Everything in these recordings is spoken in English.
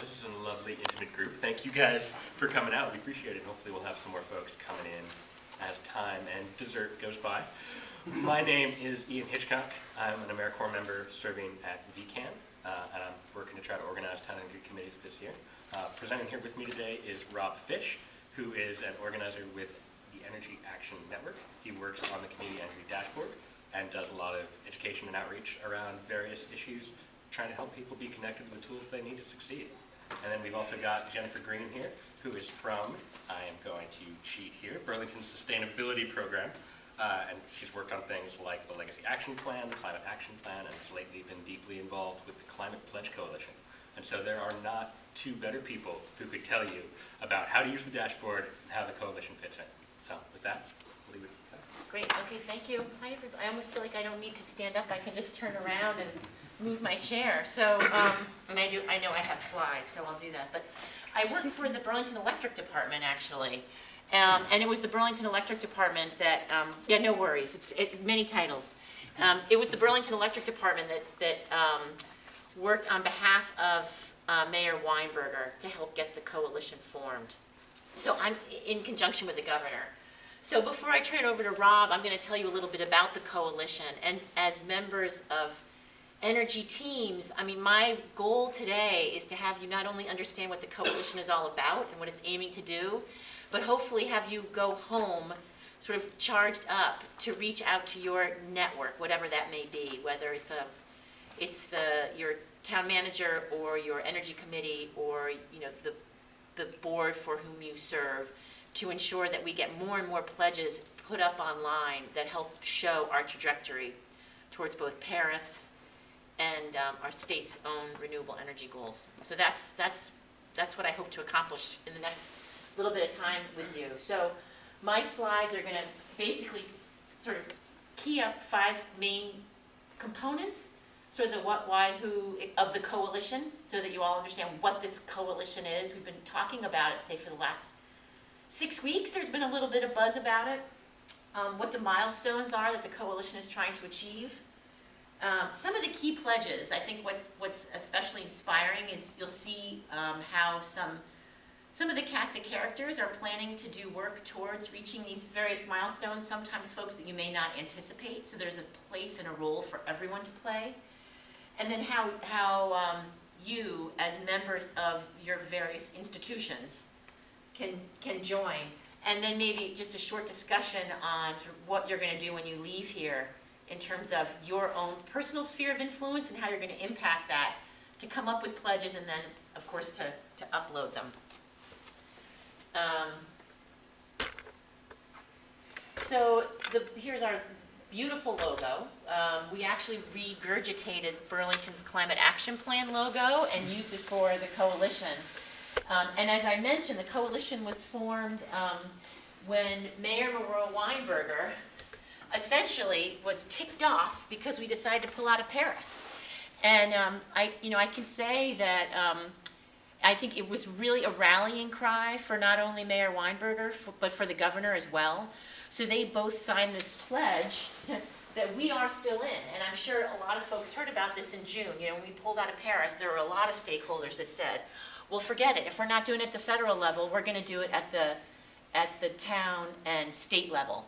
this is a lovely, intimate group. Thank you guys for coming out. We appreciate it. Hopefully we'll have some more folks coming in as time and dessert goes by. My name is Ian Hitchcock. I'm an AmeriCorps member serving at VECAN, and I'm working to try to organize town energy committees this year. Presenting here with me today is Rob Fish, who is an organizer with the Energy Action Network. He works on the Community Energy Dashboard and does a lot of education and outreach around various issues, trying to help people be connected to the tools they need to succeed. And then we've also got Jennifer Green here, who is from, I am going to cheat here, Burlington Sustainability Program. And she's worked on things like the Legacy Action Plan, the Climate Action Plan, and has lately been deeply involved with the Climate Pledge Coalition. And so there are not two better people who could tell you about how to use the dashboard and how the coalition fits in. So with that, we'll leave it at that. Great, okay, thank you. Hi, everybody. I almost feel like I don't need to stand up. I can just turn around and move my chair. So, and I know I have slides, so I'll do that. But I work for the Burlington Electric Department, actually. And it was the Burlington Electric Department that, yeah, no worries, many titles. It was the Burlington Electric Department that worked on behalf of Mayor Weinberger to help get the coalition formed. So I'm in conjunction with the governor. So before I turn it over to Rob, I'm going to tell you a little bit about the coalition. And as members of energy teams, I mean, my goal today is to have you not only understand what the coalition is all about and what it's aiming to do, but hopefully have you go home sort of charged up to reach out to your network, whatever that may be, whether it's your town manager or your energy committee or the board for whom you serve, to ensure that we get more and more pledges put up online that help show our trajectory towards both Paris and our state's own renewable energy goals. So that's what I hope to accomplish in the next little bit of time with you. So my slides are going to basically sort of key up 5 main components, sort of the what, why, who of the coalition, so that you all understand what this coalition is. We've been talking about it, say, for the last 6 weeks. There's been a little bit of buzz about it. What the milestones are that the coalition is trying to achieve. Some of the key pledges. I think what's especially inspiring is you'll see how some of the cast of characters are planning to do work towards reaching these various milestones, sometimes folks that you may not anticipate, so there's a place and a role for everyone to play. And then how you, as members of your various institutions, can join. And then maybe just a short discussion on sort of what you're going to do when you leave here in terms of your own personal sphere of influence and how you're going to impact that, to come up with pledges and then, of course, to upload them. So here's our beautiful logo. We actually regurgitated Burlington's Climate Action Plan logo and used it for the coalition. And as I mentioned, the coalition was formed when Mayor Weinberger essentially was ticked off because we decided to pull out of Paris. And I can say that I think it was really a rallying cry for not only Mayor Weinberger, but for the governor as well. So they both signed this pledge that we are still in. And I'm sure a lot of folks heard about this in June. When we pulled out of Paris, there were a lot of stakeholders that said, well, forget it. If we're not doing it at the federal level, we're going to do it at the town and state level.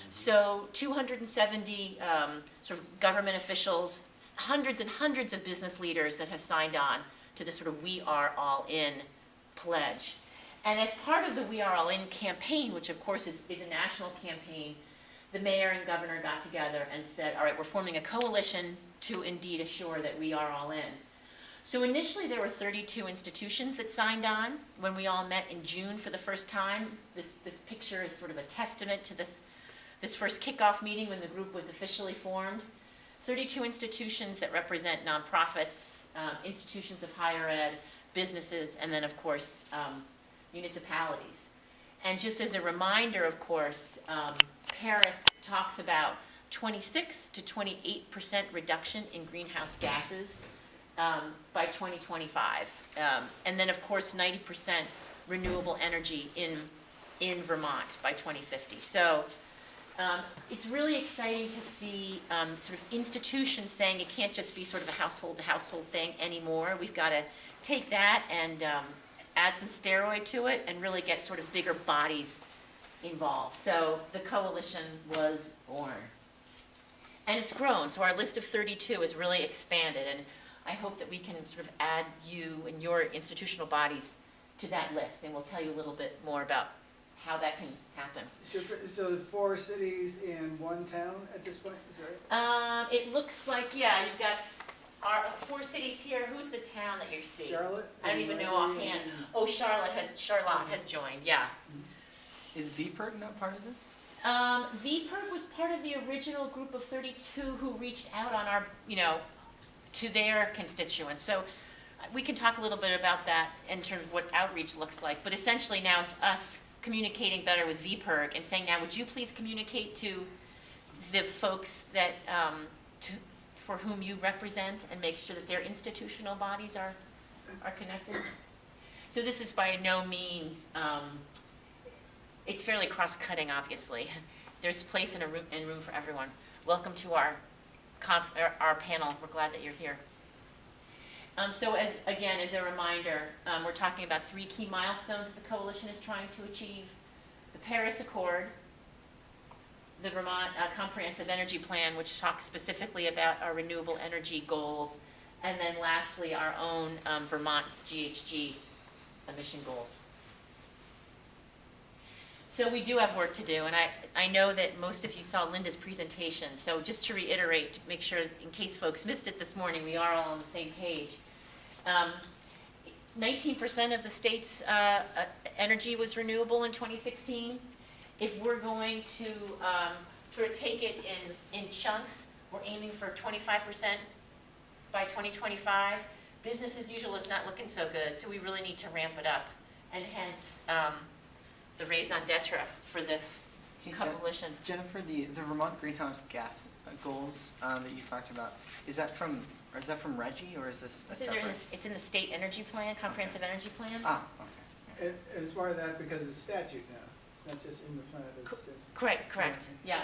So 270 sort of government officials, hundreds and hundreds of business leaders that have signed on to this sort of We Are All In pledge. And as part of the We Are All In campaign, which of course is a national campaign, the mayor and governor got together and said, all right, we're forming a coalition to indeed assure that we are all in. So initially there were 32 institutions that signed on when we all met in June for the first time. This picture is sort of a testament to this first kickoff meeting when the group was officially formed. 32 institutions that represent nonprofits, institutions of higher ed, businesses, and then of course municipalities. And just as a reminder, of course, Paris talks about 26 to 28% reduction in greenhouse gases by 2025. And then of course 90% renewable energy in Vermont by 2050. So It's really exciting to see sort of institutions saying it can't just be sort of a household-to-household thing anymore. We've got to take that and add some steroid to it and really get sort of bigger bodies involved. So the coalition was born. And it's grown, so our list of 32 has really expanded, and I hope that we can sort of add you and your institutional bodies to that list, and we'll tell you a little bit more about how that can happen. So 4 cities in one town at this point, is that right? It looks like, yeah, you've got our 4 cities here. Who's the town that you see? Charlotte? I don't even know offhand. Oh, Charlotte has joined, yeah. Is VPERG not part of this? VPERG was part of the original group of 32 who reached out on our, to their constituents. So we can talk a little bit about that in terms of what outreach looks like. But essentially now it's us communicating better with VPERG and saying, now would you please communicate to the folks that, for whom you represent, and make sure that their institutional bodies are connected. So this is by no means, it's fairly cross-cutting, obviously. There's a place and room for everyone. Welcome to our panel. We're glad that you're here. So as a reminder, we're talking about 3 key milestones that the coalition is trying to achieve: the Paris Accord, the Vermont Comprehensive Energy Plan, which talks specifically about our renewable energy goals, and then lastly, our own Vermont GHG emission goals. So we do have work to do, and I know that most of you saw Linda's presentation, so just to reiterate, to make sure, in case folks missed it this morning, we are all on the same page. 19% of the state's energy was renewable in 2016. If we're going to sort of take it in chunks, we're aiming for 25% by 2025. Business as usual is not looking so good, so we really need to ramp it up, and hence the raison d'etre for this coalition. Jennifer, the Vermont greenhouse gas goals that you talked about, is that from RGGI, or is this a separate? It's in the state energy plan, comprehensive energy plan. Ah, okay. And it's part of that because it's statute now. It's not just in the plan, it's statute. Correct, yeah.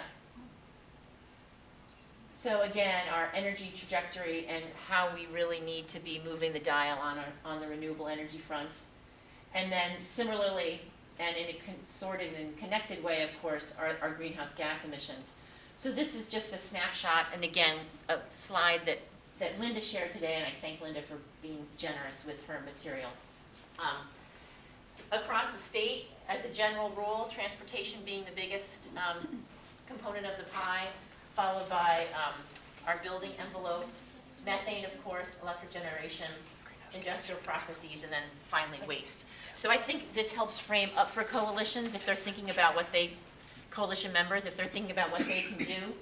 So again, our energy trajectory and how we really need to be moving the dial on the renewable energy front. And then similarly, and in a sorted and connected way, of course, our greenhouse gas emissions. So this is just a snapshot, and again, a slide that Linda shared today, and I thank Linda for being generous with her material. Across the state, as a general rule, transportation being the biggest component of the pie, followed by our building envelope, methane, of course, electric generation, industrial processes, and then finally waste. So I think this helps frame up for coalitions if they're thinking about what coalition members, if they're thinking about what they can do.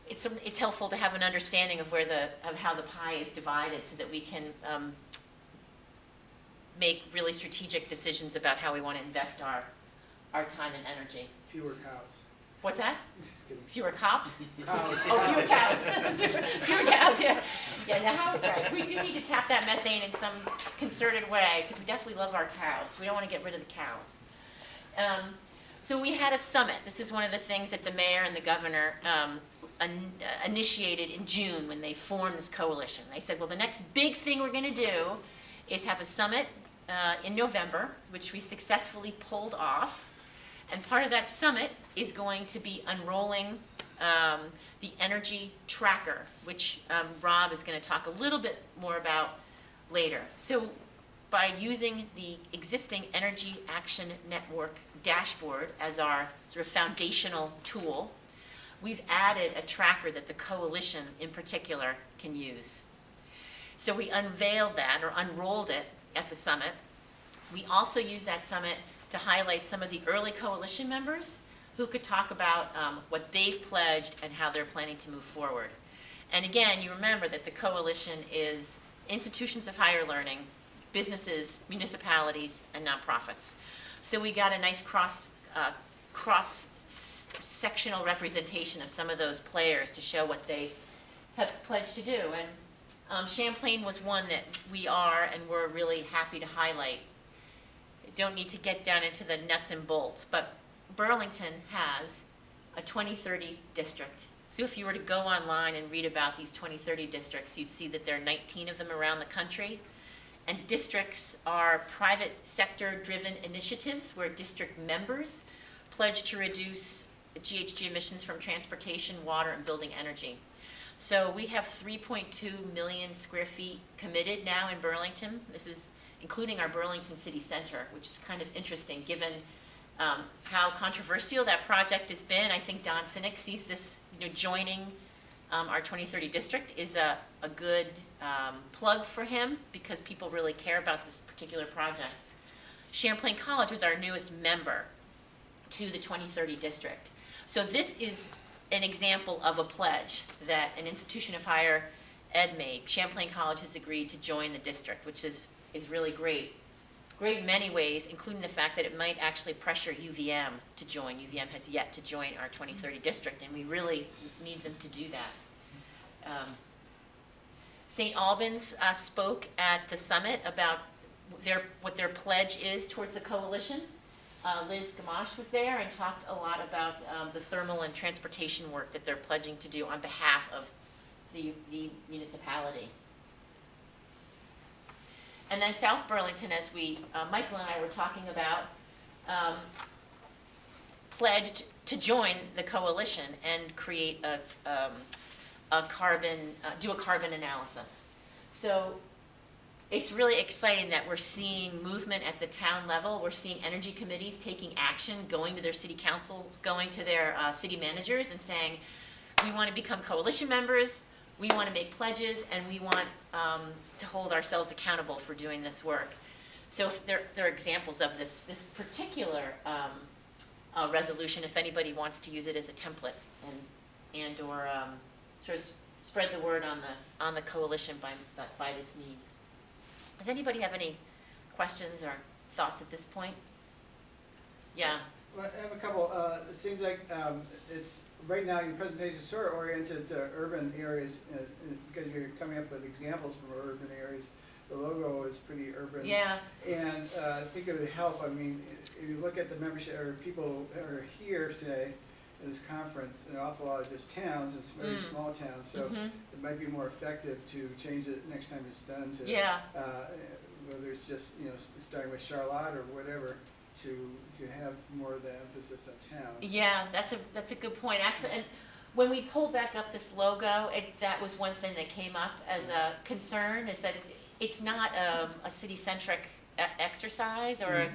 It's helpful to have an understanding of how the pie is divided, so that we can make really strategic decisions about how we want to invest our time and energy. Fewer cows. What's that? Just kidding. Fewer cops? Cows. Oh, fewer cows. Fewer cows, yeah. Yeah, now, right. We do need to tap that methane in some concerted way, because we definitely love our cows. We don't want to get rid of the cows. So we had a summit. This is one of the things that the mayor and the governor initiated in June when they formed this coalition. They said, well, the next big thing we're going to do is have a summit in November, which we successfully pulled off. And part of that summit is going to be unrolling the energy tracker, which Rob is going to talk a little bit more about later. So by using the existing Energy Action Network dashboard as our sort of foundational tool, we've added a tracker that the coalition in particular can use. So we unveiled that, or unrolled it, at the summit. We also used that summit to highlight some of the early coalition members who could talk about what they've pledged and how they're planning to move forward. And again, you remember that the coalition is institutions of higher learning, businesses, municipalities, and nonprofits. So we got a nice cross-sectional representation of some of those players to show what they have pledged to do. And Champlain was one that we are and we're really happy to highlight. Don't need to get down into the nuts and bolts, but Burlington has a 2030 district. So if you were to go online and read about these 2030 districts, you'd see that there are 19 of them around the country. And districts are private sector-driven initiatives where district members pledge to reduce GHG emissions from transportation, water, and building energy. So we have 3.2 million square feet committed now in Burlington. This is including our Burlington City Center, which is kind of interesting given how controversial that project has been. I think Don Sinek sees this, joining our 2030 district is a good plug for him because people really care about this particular project. Champlain College was our newest member to the 2030 district. So this is an example of a pledge that an institution of higher ed made. Champlain College has agreed to join the district, which is really great. Great in many ways, including the fact that it might actually pressure UVM to join. UVM has yet to join our 2030 district, and we really need them to do that. St. Albans spoke at the summit about what their pledge is towards the coalition. Liz Gamache was there and talked a lot about the thermal and transportation work that they're pledging to do on behalf of the municipality. And then South Burlington, as Michael and I were talking about, pledged to join the coalition and create do a carbon analysis. So it's really exciting that we're seeing movement at the town level. We're seeing energy committees taking action, going to their city councils, going to their city managers and saying, we want to become coalition members, we want to make pledges, and we want to hold ourselves accountable for doing this work. So if there are examples of this particular resolution, if anybody wants to use it as a template or sort of spread the word on the coalition by this means. Does anybody have any questions or thoughts at this point? Yeah. Well, I have a couple. It seems like it's right now your presentation is sort of oriented to urban areas because you're coming up with examples from urban areas. The logo is pretty urban. Yeah. And I think it would help. I mean, if you look at the membership or people that are here today in this conference, an awful lot of just towns. It's very small towns, so it might be more effective to change it next time it's done to whether it's just starting with Charlotte or whatever. To have more of the emphasis on towns. Yeah, that's a good point. Actually, and when we pulled back up this logo, that was one thing that came up as a concern, is that it's not a city-centric exercise or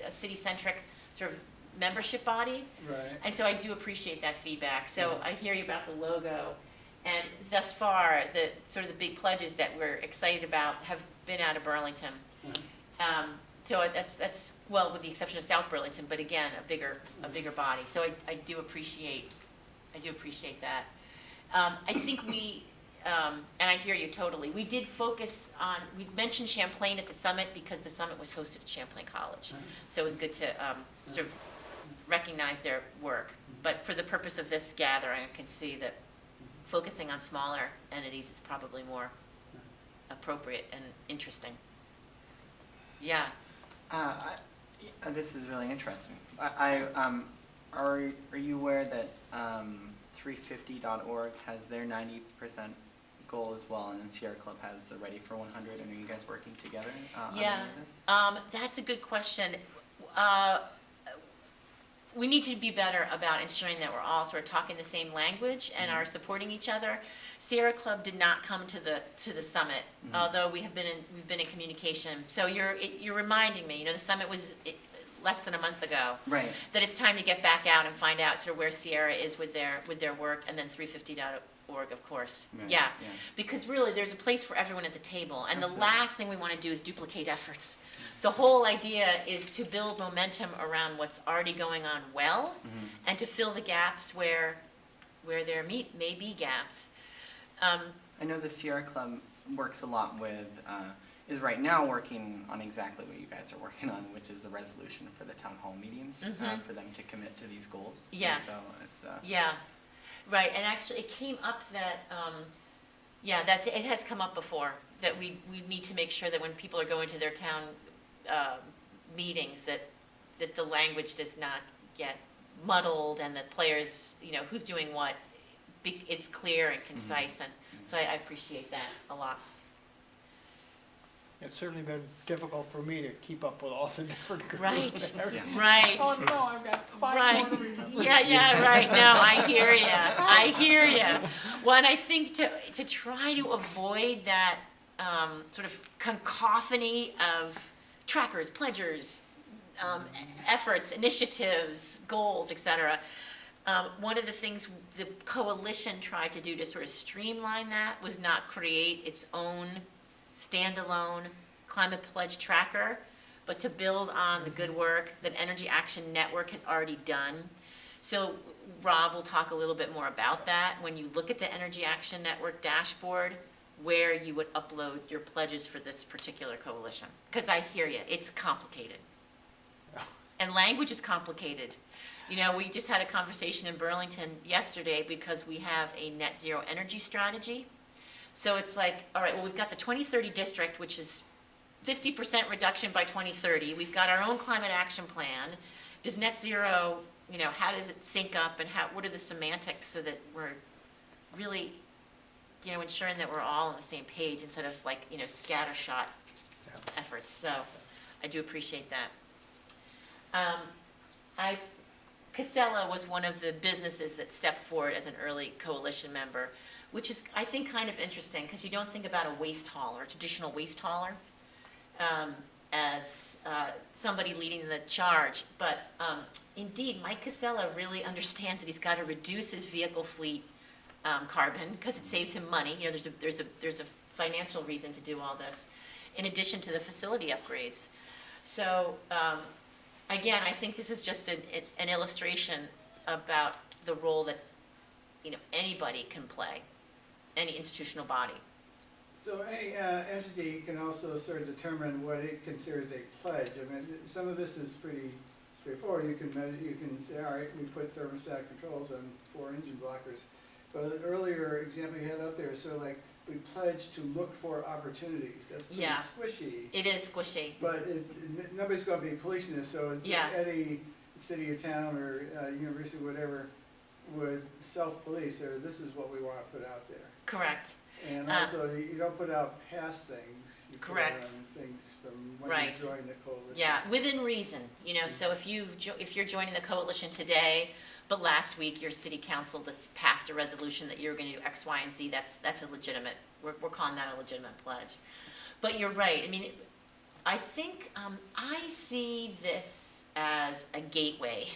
a city-centric sort of membership body. Right. And so I do appreciate that feedback. So I hear you about the logo, and thus far, the sort of the big pledges that we're excited about have been out of Burlington. So that's well, with the exception of South Burlington, but again, a bigger body. So I do appreciate that. I think and I hear you totally. We did focus on, we mentioned Champlain at the summit because the summit was hosted at Champlain College. So it was good to sort of recognize their work. But for the purpose of this gathering, I can see that focusing on smaller entities is probably more appropriate and interesting. Yeah. This is really interesting. Are you aware that 350.org has their 90% goal as well, and then Sierra Club has the Ready for 100, and are you guys working together on any of this? That's a good question. We need to be better about ensuring that we're all sort of talking the same language and are supporting each other. Sierra Club did not come to the summit, although we've been in communication. So you're reminding me. The summit was less than a month ago. Right. That it's time to get back out and find out sort of where Sierra is with their work, and then 350.org, of course. Right. Yeah. Because really, there's a place for everyone at the table, and Absolutely. The last thing we want to do is duplicate efforts. The whole idea is to build momentum around what's already going on well, and to fill the gaps where there may be gaps. I know the Sierra Club works a lot with, is right now working on exactly what you guys are working on, which is the resolution for the town hall meetings, for them to commit to these goals. Yes. And so it's, Yeah, right, and actually it came up that, it has come up before, that we need to make sure that when people are going to their town meetings, that the language does not get muddled and the players, who's doing what is clear and concise, and so I appreciate that a lot. It's certainly been difficult for me to keep up with all the different groups. Right, and everything. right. Oh no, I've got 5 Right. more to remember. Yeah, right. No, I hear ya. Well, and I think to try to avoid that sort of cacophony of trackers, pledgers, efforts, initiatives, goals, etc. One of the things the coalition tried to do to sort of streamline that was not create its own standalone climate pledge tracker, but to build on the good work that Energy Action Network has already done. So Rob will talk a little bit more about that. When you look at the Energy Action Network dashboard, where you would upload your pledges for this particular coalition. Because I hear you, it's complicated. And language is complicated. We just had a conversation in Burlington yesterday because we have a net zero energy strategy. So it's like, all right, well, we've got the 2030 district, which is 50% reduction by 2030. We've got our own climate action plan. Does net zero, how does it sync up, and what are the semantics so that we're really, ensuring that we're all on the same page instead of like, scattershot efforts. So I do appreciate that. Casella was one of the businesses that stepped forward as an early coalition member, which is, I think, kind of interesting because you don't think about a waste hauler, a traditional waste hauler, as somebody leading the charge. But indeed, Mike Casella really understands that he's got to reduce his vehicle fleet carbon because it saves him money. There's a financial reason to do all this, in addition to the facility upgrades. So again, I think this is just an illustration about the role that anybody can play, any institutional body. So any entity can also sort of determine what it considers a pledge. I mean, some of this is pretty straightforward. You can say, all right, we put thermostat controls on 4 engine blockers. But the earlier example you had up there, so like we pledge to look for opportunities. That's pretty squishy. It is squishy. But nobody's going to be policing this, so it's any city or town or university, whatever, would self-police, or this is what we want to put out there. Correct. And also, you don't put out past things. You correct. Put out things from when you join the coalition. Yeah, within reason. So if you're joining the coalition today, but last week your city council just passed a resolution that you're going to do X, Y, and Z, that's a legitimate. We're calling that a legitimate pledge. But you're right. I mean, I think I see this as a gateway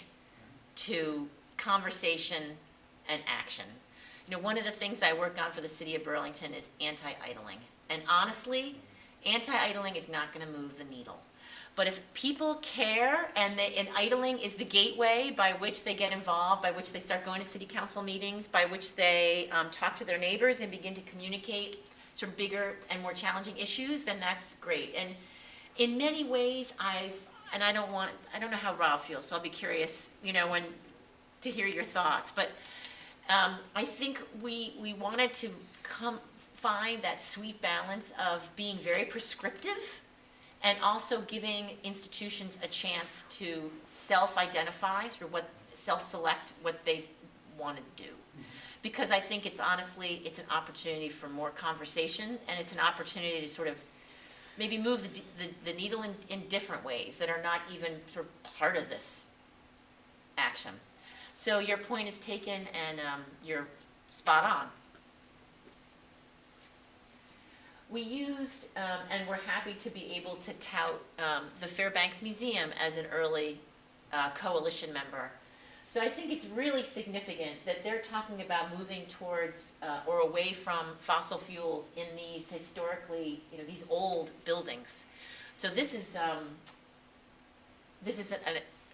to conversation and action. One of the things I work on for the city of Burlington is anti-idling. And honestly, anti-idling is not going to move the needle. But if people care and idling is the gateway by which they get involved, by which they start going to city council meetings, by which they talk to their neighbors and begin to communicate sort of bigger and more challenging issues, then that's great. And in many ways, I don't know how Rob feels, so I'll be curious, to hear your thoughts. But I think we wanted to find that sweet balance of being very prescriptive and also giving institutions a chance to self-identify, or self-select what they want to do. Because I think it's an opportunity for more conversation, and it's an opportunity to sort of maybe move the needle in different ways that are not even sort of part of this action. So your point is taken, and you're spot on. We used, and we're happy to be able to tout the Fairbanks Museum as an early coalition member. So I think it's really significant that they're talking about moving towards or away from fossil fuels in these historically, these old buildings. So this is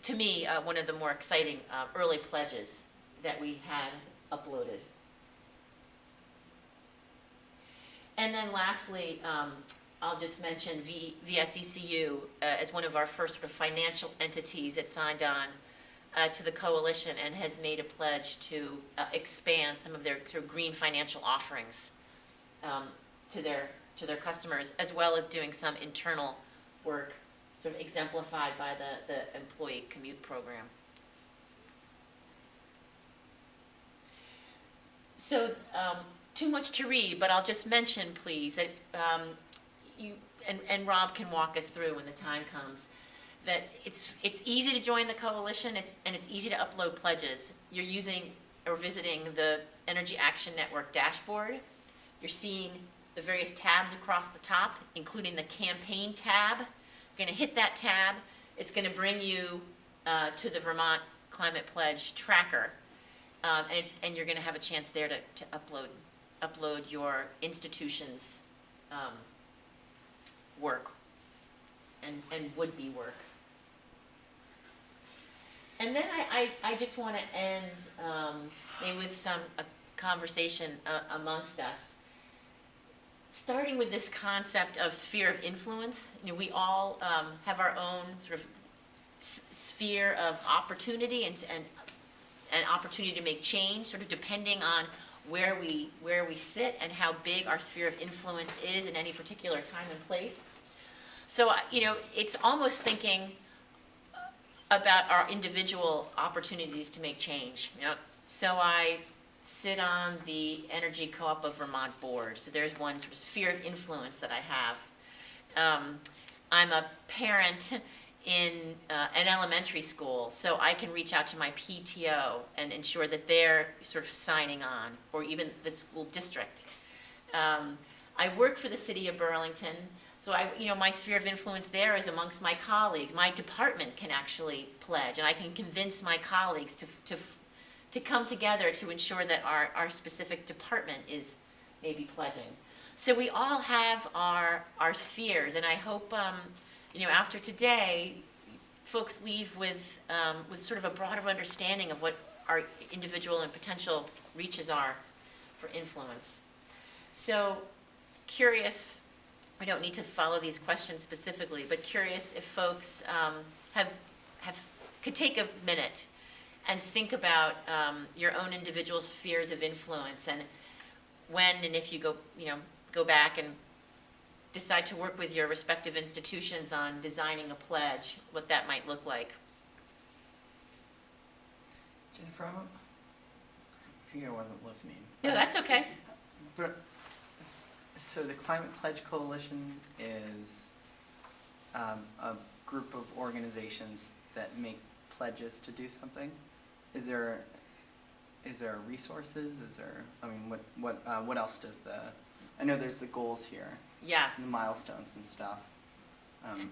to me, one of the more exciting early pledges that we had uploaded. And then lastly, I'll just mention VSECU as one of our first sort of financial entities that signed on to the coalition and has made a pledge to expand some of their sort of green financial offerings to their customers, as well as doing some internal work sort of exemplified by the employee commute program. So, too much to read, but I'll just mention, please, that you and Rob can walk us through when the time comes. That it's easy to join the coalition, and it's easy to upload pledges. You're using or visiting the Energy Action Network dashboard. You're seeing the various tabs across the top, including the campaign tab. You're going to hit that tab. It's going to bring you to the Vermont Climate Pledge tracker, and you're going to have a chance there to upload your institution's work and would-be work. And then I just want to end maybe with a conversation amongst us, starting with this concept of sphere of influence. You know, we all have our own sort of sphere of opportunity and opportunity to make change, sort of depending on where we sit and how big our sphere of influence is in any particular time and place. So, you know, it's almost thinking about our individual opportunities to make change. You know, so I sit on the Energy Co-op of Vermont board. So there's one sort of sphere of influence that I have. I'm a parent in an elementary school, so I can reach out to my PTO and ensure that they're sort of signing on, or even the school district. I work for the city of Burlington, so my sphere of influence there is amongst my colleagues. My department can actually pledge, and I can convince my colleagues to come together to ensure that our specific department is maybe pledging. So we all have our spheres, and I hope after today, folks leave with sort of a broader understanding of what our individual and potential reaches are for influence. So, curious, I don't need to follow these questions specifically, but curious if folks could take a minute and think about your own individual spheres of influence, and when and if you go back and decide to work with your respective institutions on designing a pledge, what that might look like. Jennifer, I figured I wasn't listening. No, that's okay. So the Climate Pledge Coalition is a group of organizations that make pledges to do something. Is there resources? What else does I know there's the goals here. Yeah. And the milestones and stuff.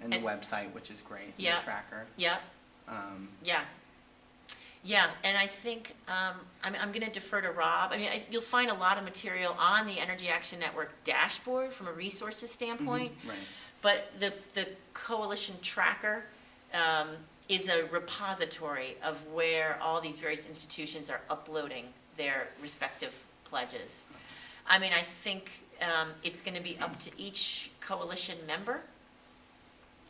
And the website, which is great. Yeah. The tracker. Yeah. Yeah, and I think I'm going to defer to Rob. You'll find a lot of material on the Energy Action Network dashboard from a resources standpoint. Mm-hmm. Right. But the coalition tracker is a repository of where all these various institutions are uploading their respective pledges. I think it's going to be up to each coalition member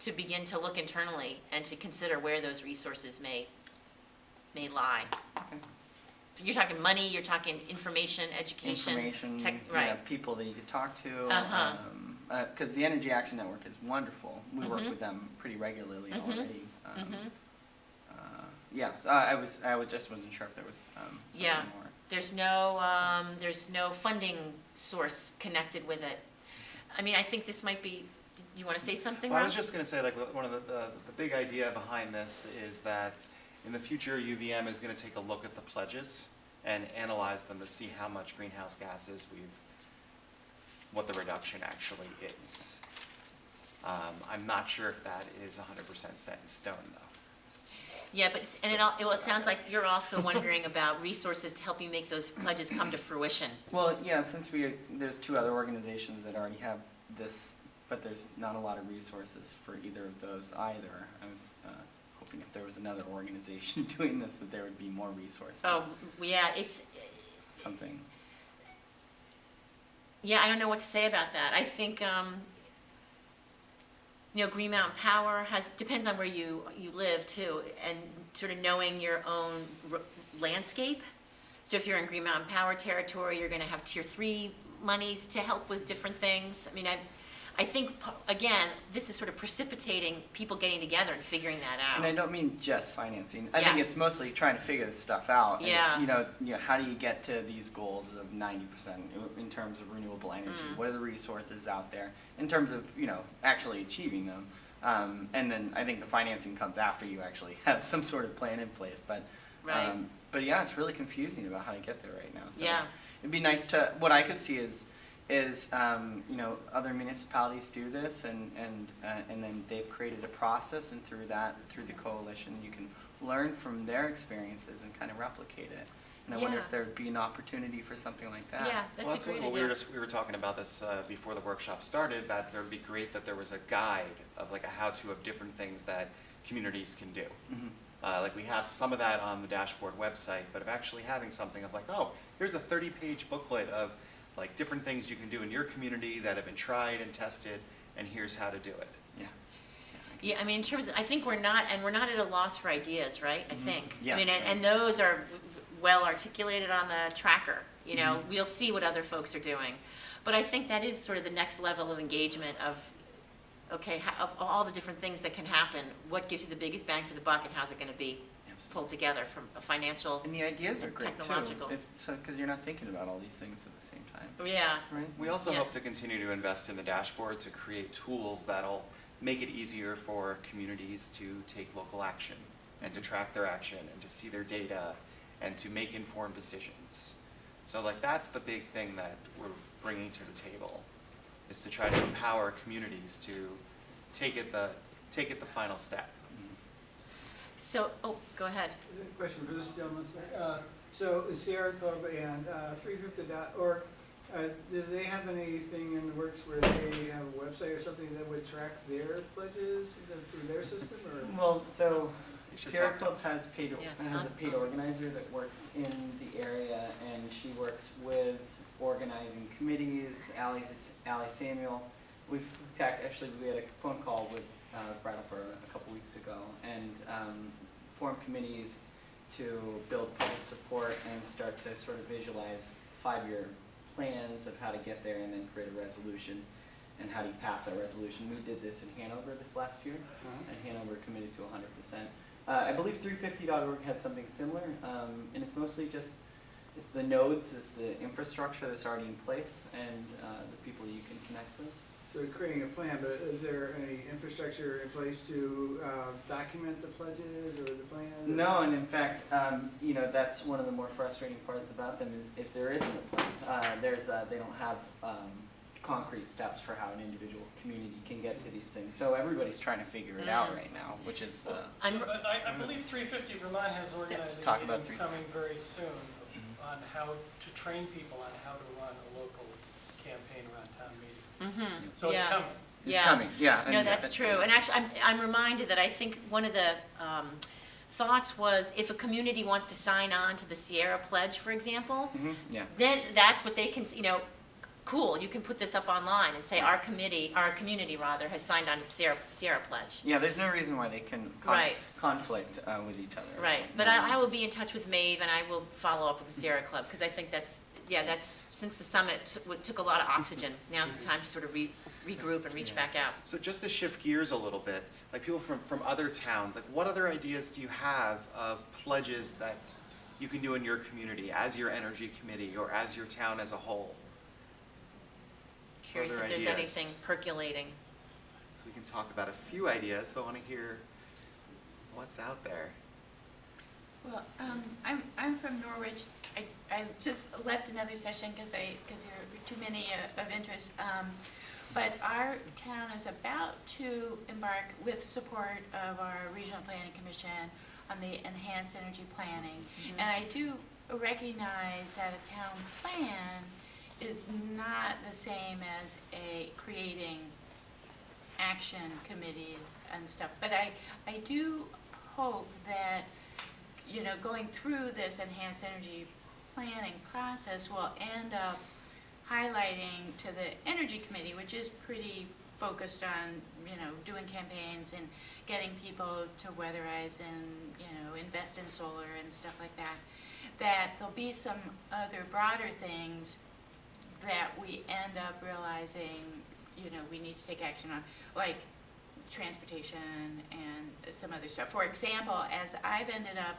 to begin to look internally and to consider where those resources may lie. Okay. You're talking money, you're talking information, education, right. Yeah, people that you could talk to. Uh-huh. Because the Energy Action Network is wonderful. We work with them pretty regularly already. So I just wasn't sure if there was something more. There's no funding source connected with it. I think this might be. You want to say something? Well, Rob? I was just going to say, one of the big idea behind this is that in the future, UVM is going to take a look at the pledges and analyze them to see how much greenhouse gases what the reduction actually is. I'm not sure if that is 100% set in stone, though. Yeah, but it sounds like you're also wondering about resources to help you make those pledges come to fruition. Well, yeah, since there's two other organizations that already have this, but there's not a lot of resources for either of those either. I was hoping if there was another organization doing this that there would be more resources. Oh, yeah, it's something. Yeah, I don't know what to say about that. I think Green Mountain Power depends on where you live too, and sort of knowing your own landscape. So if you're in Green Mountain Power territory, you're going to have Tier 3 monies to help with different things. I think, again, this is sort of precipitating people getting together and figuring that out. And I don't mean just financing. I Yeah. think it's mostly trying to figure this stuff out. And Yeah. It's, how do you get to these goals of 90% in terms of renewable energy? What are the resources out there in terms of, actually achieving them? And then I think the financing comes after you actually have some sort of plan in place. But yeah, it's really confusing about how to get there right now. So Yeah. it'd be nice to, what I could see is other municipalities do this, and then they've created a process, and through the coalition, you can learn from their experiences and kind of replicate it. And I wonder Yeah. if there would be an opportunity for something like that. Yeah, Well, that's a great what idea. we were talking about this before the workshop started, that there would be great that there was a guide of like a how-to of different things that communities can do. Mhm. Like we have some of that on the dashboard website, but of actually having something of like, oh, here's a 30-page booklet of like different things you can do in your community that have been tried and tested, and here's how to do it. Yeah. Yeah, I mean, in terms of, I think we're not at a loss for ideas, right? I think. Yeah. I mean, and those are well articulated on the tracker. We'll see what other folks are doing. But I think that is sort of the next level of engagement of, okay, of all the different things that can happen, what gives you the biggest bang for the buck, and how's it going to be pulled together from a financial, And the ideas are great technological. too. Because you're not thinking about all these things at the same time. Yeah. Right? We also Yeah. hope to continue to invest in the dashboard to create tools that'll make it easier for communities to take local action and to track their action and to see their data and to make informed decisions. So like that's the big thing that we're bringing to the table, is to try to empower communities to take it the final step. So, go ahead. Question for this gentleman, sir. So the Sierra Club and 350.org, do they have anything in the works where they have a website or something that would track their pledges through their system, or? Well, so You should Sierra talk to Club us. has a paid Yeah. organizer that works in the area, and she works with organizing committees. Allie Samuel, we had a phone call with Brattleboro a couple weeks ago, and formed committees to build public support and start to sort of visualize 5-year plans of how to get there, and then create a resolution. And how do you pass that resolution? We did this in Hanover this last year, and Hanover committed to 100%. I believe 350.org had something similar, and it's mostly it's the nodes, it's the infrastructure that's already in place, and the people you can connect with. So creating a plan, but is there any infrastructure in place to document the pledges or the plan? No, and in fact, that's one of the more frustrating parts about them is if there isn't a plan, they don't have concrete steps for how an individual community can get to these things. So everybody's trying to figure it out right now, which is. I believe 350 Vermont has organized talk about meetings coming very soon on how to train people on how to run a local campaign around town meeting. So it's Yes. coming. It's coming, yeah. No, that's true. And actually, I'm reminded that I think one of the thoughts was if a community wants to sign on to the Sierra Pledge, for example, Yeah. then that's what they can, cool, you can put this up online and say our community has signed on to the Sierra Pledge. Yeah, there's no reason why they can Right. conflict with each other. Right, but I will be in touch with Maeve, and I will follow up with the Sierra Club, because I think that's, since the summit took a lot of oxygen, now's the time to sort of regroup and reach back out. So just to shift gears a little bit, like people from other towns, like what other ideas do you have of pledges that you can do in your community as your energy committee or as your town as a whole? Curious if Other there's ideas? anything percolating. So we can talk about a few ideas, but I want to hear what's out there. Well, I'm from Norwich. I just left another session because there were too many of interest. But our town is about to embark, with support of our Regional Planning Commission, on the enhanced energy planning. And I do recognize that a town plan is not the same as creating action committees and stuff. But I do hope that, going through this enhanced energy planning process will end up highlighting to the Energy Committee, which is pretty focused on, doing campaigns and getting people to weatherize and, invest in solar and stuff like that, that there'll be some other broader things that we end up realizing, we need to take action on, like transportation and some other stuff. For example, as I've ended up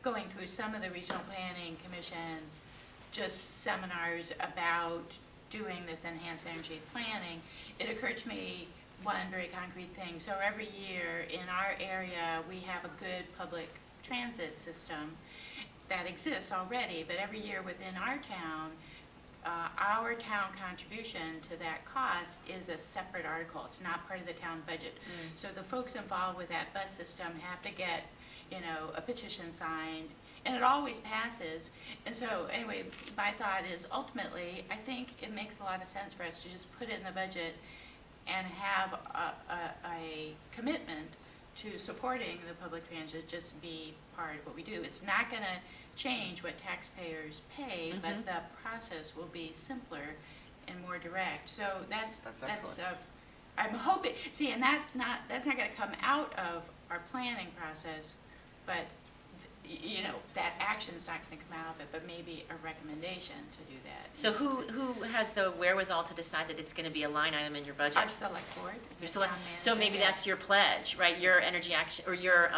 going through some of the regional planning commission, just seminars about doing this enhanced energy planning, it occurred to me one very concrete thing. So every year in our area, we have a good public transit system that exists already, but every year within our town contribution to that cost is a separate article. It's not part of the town budget. So the folks involved with that bus system have to get, a petition signed, and it always passes. And so anyway, my thought is ultimately, I think it makes a lot of sense for us to just put it in the budget and have a commitment to supporting the public transit just be part of what we do. It's not going to change what taxpayers pay, but the process will be simpler and more direct. So that's excellent. I'm hoping. See, and that's not going to come out of our planning process, but that action's not going to come out of it, but maybe a recommendation to do that. So who has the wherewithal to decide that it's going to be a line item in your budget? Our select board. Your select, town so manager, maybe yeah. that's your pledge, right? Your energy action, or your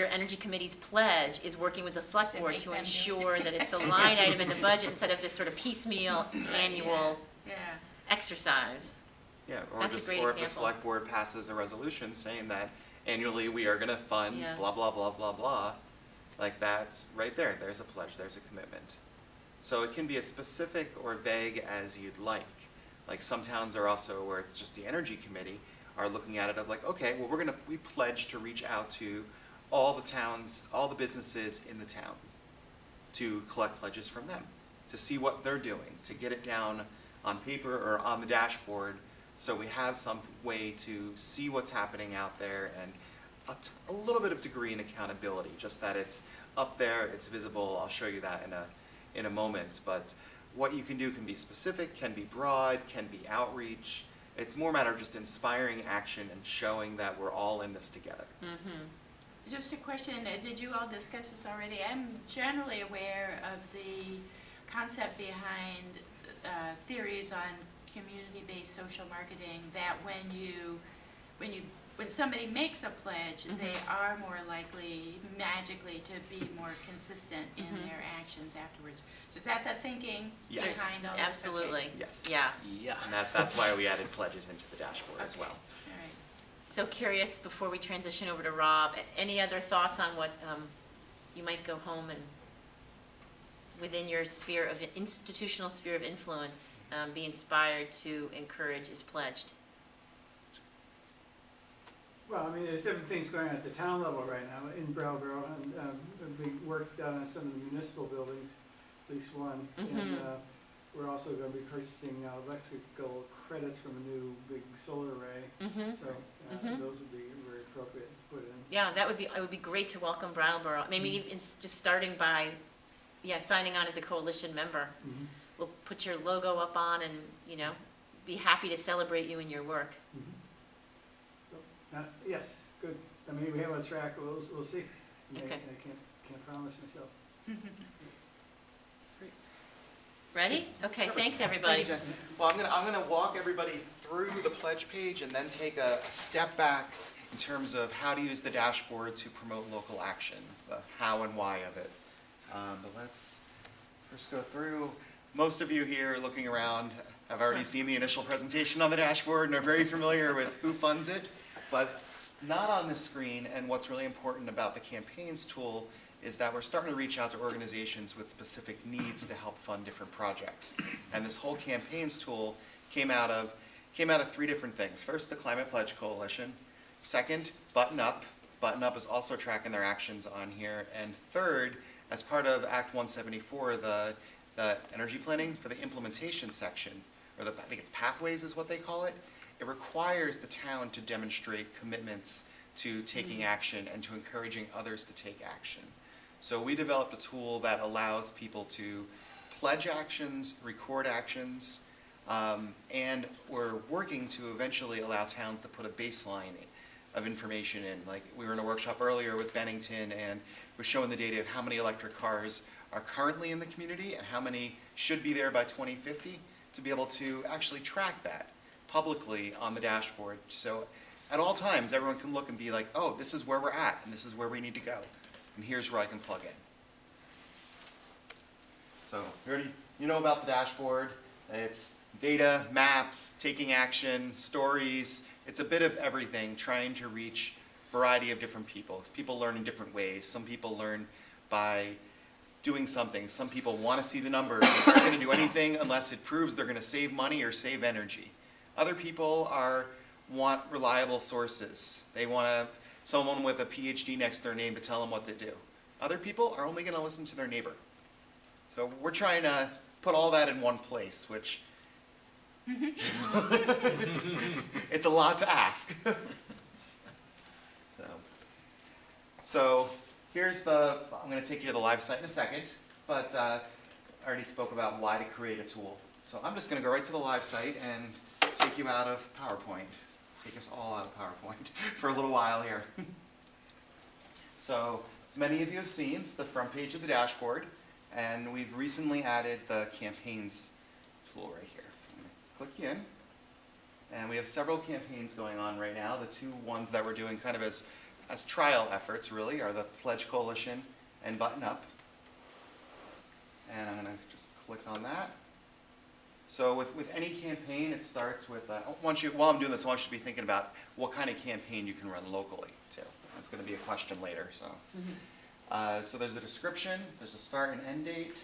energy committee's pledge is working with the select To board make to them do ensure that it's a line item in the budget instead of this sort of piecemeal annual Yeah. exercise. Yeah, That's a if great the example. select board passes a resolution saying that annually we are gonna fund Yes. blah, blah, blah, blah, blah, like that's right there, there's a pledge, there's a commitment. So it can be as specific or vague as you'd like. Like some towns are also, where it's just the energy committee, are looking at it of like, okay, well, we pledge to reach out to all the towns, all the businesses in the town, to collect pledges from them, to see what they're doing, to get it down on paper or on the dashboard, so we have some way to see what's happening out there, and a little bit of degree in accountability, just that it's up there, it's visible. I'll show you that in a moment, but what you can do can be specific, can be broad, can be outreach. It's more a matter of just inspiring action and showing that we're all in this together. Just a question, did you all discuss this already? I'm generally aware of the concept behind theories on community-based social marketing, that when somebody makes a pledge, they are more likely magically to be more consistent in their actions afterwards. So is that the thinking Yes. behind all this? Absolutely. Okay. Yes. Yeah. And that's why we added pledges into the dashboard as Okay. well. All right. So curious, before we transition over to Rob, any other thoughts on what you might go home and within your sphere of institutional sphere of influence, be inspired to encourage is pledged? Well, I mean, there's different things going on at the town level right now in Brattleboro, and being worked done on some of the municipal buildings, at least one. And we're also going to be purchasing electrical credits from a new big solar array. So those would be very appropriate to put in. Yeah, it would be great to welcome Brattleboro. Maybe even just starting by, signing on as a coalition member. We'll put your logo up on and, be happy to celebrate you and your work. Yes, good. I mean, we have a track. We'll see. Okay. I can't promise myself. Ready? Okay, thanks, everybody. Thank you, Jen. Well, I'm gonna walk everybody through the pledge page and then take a step back in terms of how to use the dashboard to promote local action, the how and why of it. But let's first go through. Most of you here looking around have already seen the initial presentation on the dashboard and are very familiar with who funds it, but not on the screen. And what's really important about the campaigns tool is that we're starting to reach out to organizations with specific needs to help fund different projects. And this whole campaigns tool came out of three different things. First, the Climate Pledge Coalition. Second, Button Up. Button Up is also tracking their actions on here. And third, as part of Act 174, the energy planning for the implementation section, or I think it's pathways is what they call it, it requires the town to demonstrate commitments to taking action and to encouraging others to take action. So we developed a tool that allows people to pledge actions, record actions, and we're working to eventually allow towns to put a baseline of information in. Like, we were in a workshop earlier with Bennington, and we're showing the data of how many electric cars are currently in the community and how many should be there by 2050, to be able to actually track that, publicly on the dashboard. So at all times, everyone can look and be like, oh, this is where we're at, and this is where we need to go. And here's where I can plug in. So you know about the dashboard. It's data, maps, taking action, stories. It's a bit of everything, trying to reach a variety of different people. People learn in different ways. Some people learn by doing something. Some people want to see the numbers. They're not going to do anything unless it proves they're going to save money or save energy. Other people want reliable sources. They want someone with a PhD next to their name to tell them what to do. Other people are only going to listen to their neighbor. So we're trying to put all that in one place, which it's a lot to ask. So here's I'm going to take you to the live site in a second, but I already spoke about why to create a tool. So I'm just going to go right to the live site and take you out of PowerPoint. Take us all out of PowerPoint for a little while here. So, as many of you have seen, it's the front page of the dashboard, and we've recently added the campaigns tool right here. I'm going to click in, and we have several campaigns going on right now. The two ones that we're doing kind of as trial efforts, really, are the Pledge Coalition and Button Up. And I'm going to just click on that. So with any campaign, it starts with, while I'm doing this, I want you to be thinking about what kind of campaign you can run locally, too. That's going to be a question later. So, so there's a description, there's a start and end date,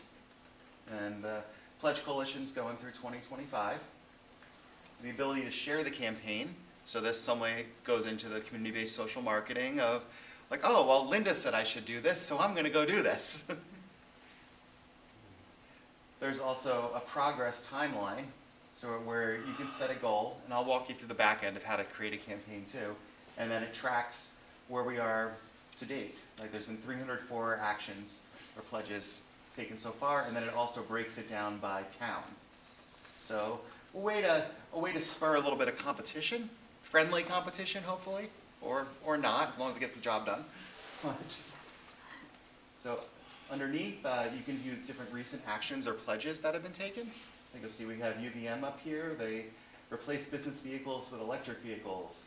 and the Pledge Coalition's going through 2025. The ability to share the campaign, so this some way goes into the community-based social marketing of, like, oh, well, Linda said I should do this, so I'm going to go do this. There's also a progress timeline, so where you can set a goal, and I'll walk you through the back end of how to create a campaign too, and then it tracks where we are to date. Like there's been 304 actions or pledges taken so far, and then it also breaks it down by town. So a way to spur a little bit of competition, friendly competition hopefully, or not, as long as it gets the job done. So underneath, you can view different recent actions or pledges that have been taken. I think you'll see we have UVM up here. They replace business vehicles with electric vehicles.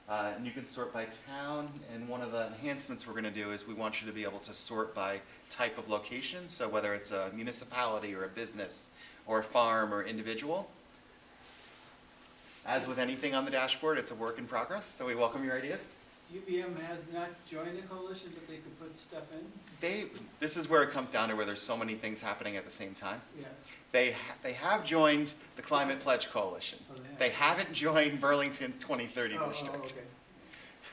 And you can sort by town, and one of the enhancements we're going to do is we want you to be able to sort by type of location, so whether it's a municipality or a business or a farm or individual. As with anything on the dashboard, it's a work in progress, so we welcome your ideas. UVM has not joined the coalition, but they could put stuff in? This is where it comes down to where there's so many things happening at the same time. Yeah. They have joined the Climate Pledge Coalition. Oh, They haven't joined Burlington's 2030 district. okay.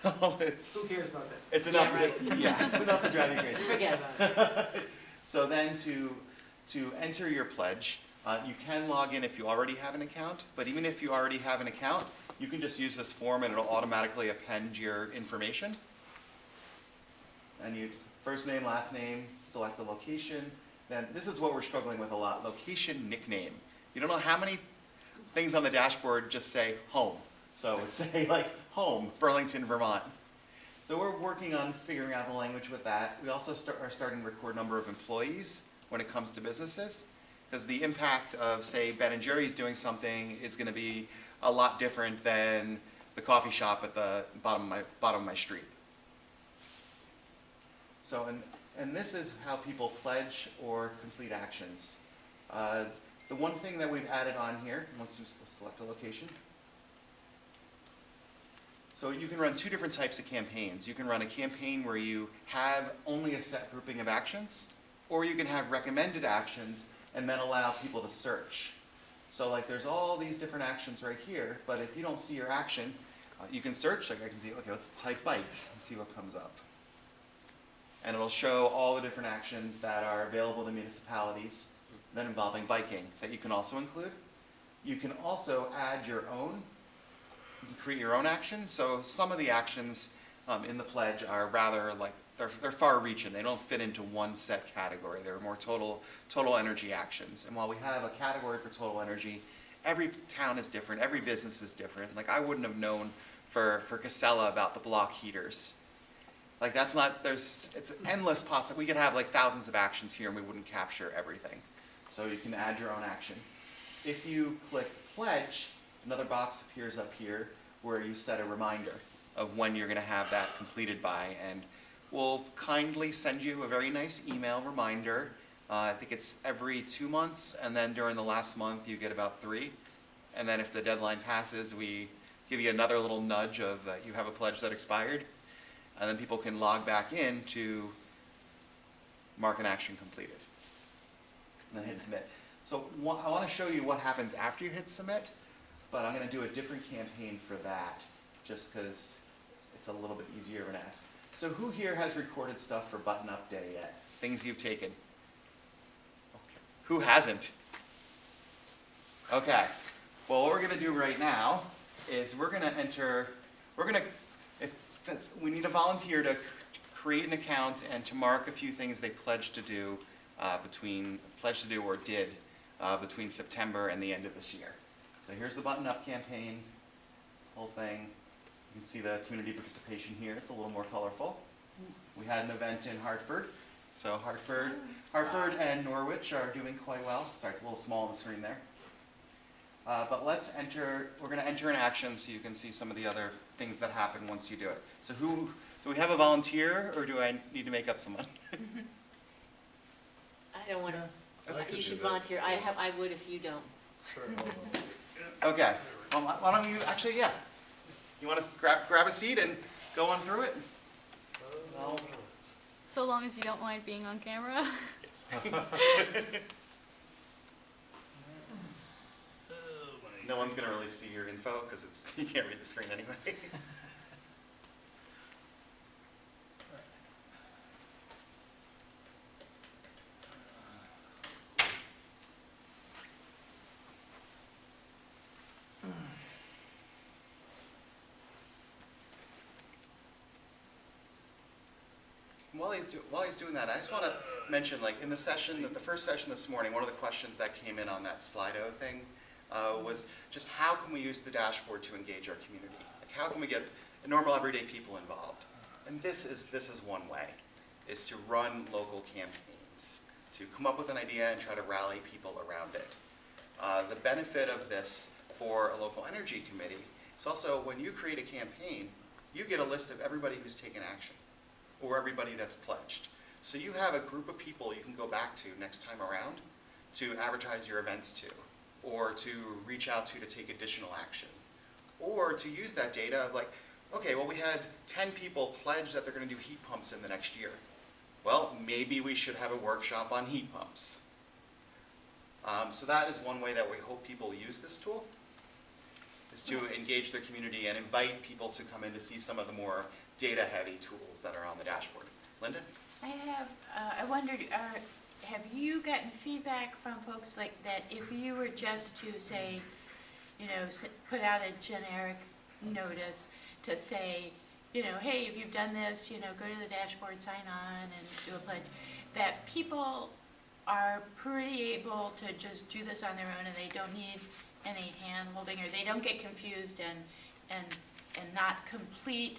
So it's, Who cares about that? it's enough Yeah, it's enough to drive you crazy. Forget about it. So then to enter your pledge, you can log in if you already have an account, but even if you already have an account, you can just use this form and it'll automatically append your information. And you just first name, last name, select the location. Then this is what we're struggling with a lot, location, nickname. You don't know how many things on the dashboard just say home. So it would say like home, Burlington, Vermont. So we're working on figuring out the language with that. We also are starting to record number of employees when it comes to businesses, because the impact of, say, Ben & Jerry's doing something is going to be a lot different than the coffee shop at the bottom of my street. So, and this is how people pledge or complete actions. The one thing that we've added on here, let's select a location. So you can run two different types of campaigns. You can run a campaign where you have only a set grouping of actions, or you can have recommended actions and then allow people to search. So like there's all these different actions right here, but if you don't see your action, you can search, like I can do, okay, let's type bike and see what comes up. And it'll show all the different actions that are available to municipalities that involving biking that you can also include. You can also add your own. You can create your own action. So some of the actions in the pledge are rather like, they're far-reaching. They don't fit into one set category. They're more total energy actions. And while we have a category for total energy, every town is different. Every business is different. Like I wouldn't have known for Casella about the block heaters. Like that's not, it's endless possible. We could have like thousands of actions here and we wouldn't capture everything. So you can add your own action. If you click pledge, another box appears up here where you set a reminder of when you're going to have that completed by, and we'll kindly send you a very nice email reminder. I think it's every 2 months, and then during the last month you get about 3. And then if the deadline passes, we give you another little nudge of you have a pledge that expired, and then people can log back in to mark an action completed, and then hit submit. So I want to show you what happens after you hit submit, but I'm going to do a different campaign for that, just because it's a little bit easier of an ask. So who here has recorded stuff for Button Up Day yet? Things you've taken? Okay. Who hasn't? Okay. Well, what we're going to do right now is we're going to enter, we need a volunteer to create an account and to mark a few things they pledged to do between September and the end of this year. So here's the Button Up campaign. It's the whole thing. You can see the community participation here. It's a little more colorful. We had an event in Hartford. So Hartford and Norwich are doing quite well. Sorry, it's a little small on the screen there. But we're going to enter an action so you can see some of the other things that happen once you do it. So do we have a volunteer, or do I need to make up someone? I don't want I could to, you do should that. volunteer. I would if you don't. Sure, hold on. Okay. Well, why don't you, actually, yeah. You want to grab a seat and go on through it? No. So long as you don't mind being on camera. No one's going to really see your info because you can't read the screen anyway. While he's doing that, I just want to mention, like in the first session this morning, one of the questions that came in on that Slido thing was just how can we use the dashboard to engage our community? Like how can we get normal everyday people involved? And this is one way, is to run local campaigns, to come up with an idea and try to rally people around it. The benefit of this for a local energy committee is also when you create a campaign, you get a list of everybody who's taken action, or everybody that's pledged. So you have a group of people you can go back to next time around to advertise your events to, or to reach out to take additional action, or to use that data of like, okay, well we had 10 people pledge that they're going to do heat pumps in the next year. Well, maybe we should have a workshop on heat pumps. So that is one way that we hope people use this tool, is to engage their community and invite people to come in to see some of the more data-heavy tools that are on the dashboard. Linda? I wondered, have you gotten feedback from folks like that if you were just to say, put out a generic notice to say, hey, if you've done this, go to the dashboard, sign on, and do a pledge, that people are pretty able to just do this on their own and they don't need any hand-holding, or they don't get confused and not complete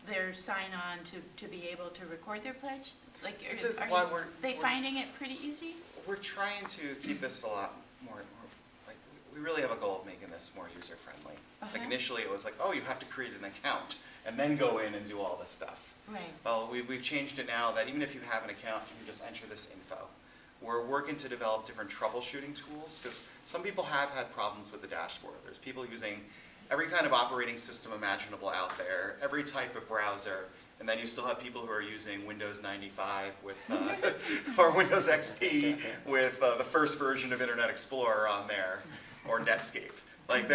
their sign-on to be able to record their pledge? Like, This is are why you- we're they finding it pretty easy? We're trying to keep this a lot more, like, we really have a goal of making this more user-friendly. Like initially it was like, oh, you have to create an account and then go in and do all this stuff. Right. Well, we've changed it now that even if you have an account, you can just enter this info. We're working to develop different troubleshooting tools because some people have had problems with the dashboard. There's people using every kind of operating system imaginable out there, every type of browser, and then you still have people who are using Windows 95 with, or Windows XP with the first version of Internet Explorer on there, or Netscape. Like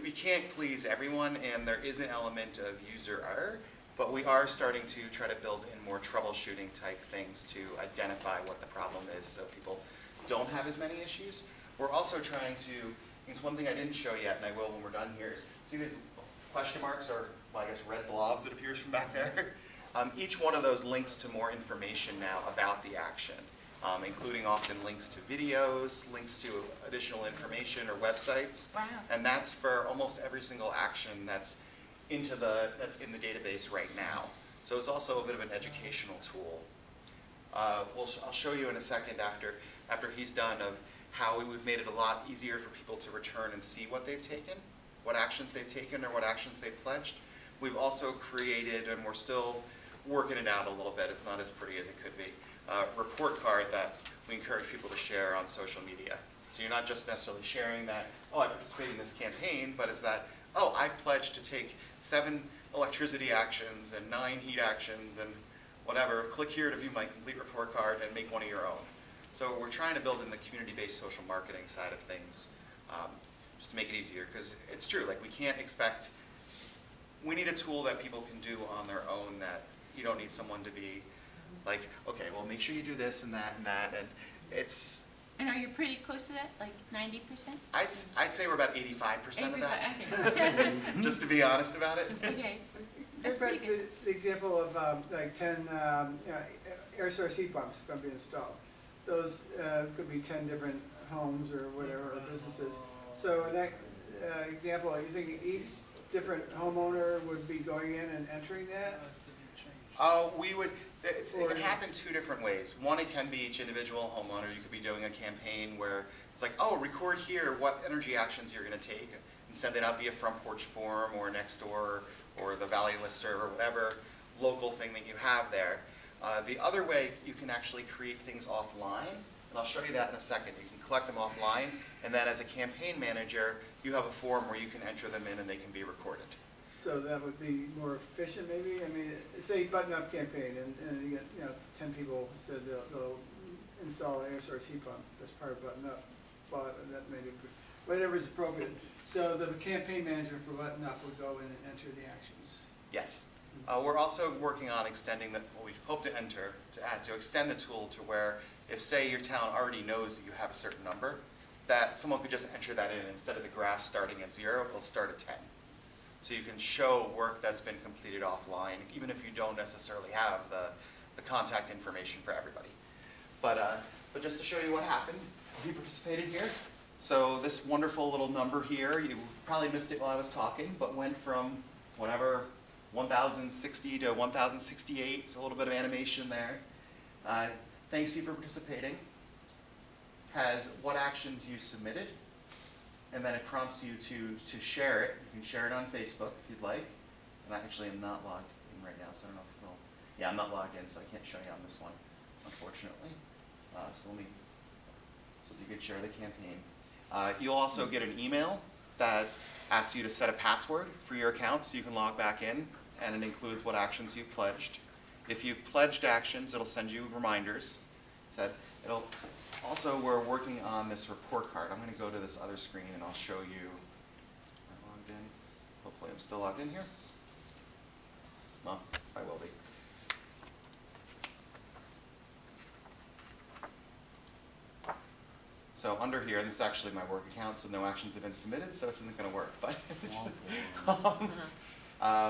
we can't please everyone, and there is an element of user error, but we are starting to try to build in more troubleshooting type things to identify what the problem is so people don't have as many issues. We're also trying to, it's one thing I didn't show yet, and I will when we're done here, is see these question marks, or well, I guess red blobs that appears from back there? Each one of those links to more information now about the action, including often links to videos, links to additional information or websites. Wow. And that's for almost every single action that's in the database right now. So it's also a bit of an educational tool. I'll show you in a second after he's done of how we've made it a lot easier for people to return and see what they've taken, what actions they've taken or what actions they've pledged. We've also created, and we're still working it out a little bit, it's not as pretty as it could be, a report card that we encourage people to share on social media. So you're not just necessarily sharing that, oh, I participated in this campaign, but it's that, oh, I pledged to take 7 electricity actions and 9 heat actions and whatever. Click here to view my complete report card and make one of your own. So we're trying to build in the community-based social marketing side of things, just to make it easier, because it's true, like we can't expect, we need a tool that people can do on their own, that you don't need someone to be like, okay, well, make sure you do this and that and that, and it's... And are you pretty close to that, like 90%? I'd say we're about 85% of that, Okay. just to be honest about it. Okay, that's pretty Everybody, good. the example of like 10 air source heat pumps going to be installed. Those could be 10 different homes or whatever, or businesses. So in that example, are you thinking each different homeowner would be going in and entering that? We would, it can happen 2 different ways. One, it can be each individual homeowner. You could be doing a campaign where it's like, oh, record here what energy actions you're going to take and send it out via Front Porch Forum or Nextdoor or the Valley Listserv or whatever local thing that you have there. The other way, you can actually create things offline, and I'll show you that in a second. You can collect them offline, and then as a campaign manager, you have a form where you can enter them in and they can be recorded. So that would be more efficient, maybe? I mean, say button-up campaign, and you get, 10 people said they'll install an air source heat pump. That's part of button-up, but that maybe, whatever is appropriate. So the campaign manager for button-up would go in and enter the actions. Yes. We're also working on extending what we hope to enter, to extend the tool to where if, say, your town already knows that you have a certain number, that someone could just enter that in, and instead of the graph starting at 0, it'll start at 10. So you can show work that's been completed offline, even if you don't necessarily have the contact information for everybody. But just to show you what happened, we participated here. So this wonderful little number here, you probably missed it while I was talking, but went from whatever, 1,060 to 1,068. It's a little bit of animation there. Thanks you for participating. Has what actions you submitted, and then it prompts you to share it. You can share it on Facebook if you'd like. And I actually am not logged in right now, so I don't know if it'll... Yeah, I'm not logged in, so I can't show you on this one, unfortunately. So you could share the campaign. You'll also get an email that asks you to set a password for your account so you can log back in, and it includes what actions you've pledged. If you've pledged actions, it'll send you reminders. Also, we're working on this report card. I'm going to go to this other screen and I'll show you. Am I logged in? Hopefully I'm still logged in here. Well, I will be. So under here, and this is actually my work account, so no actions have been submitted, so this isn't going to work. But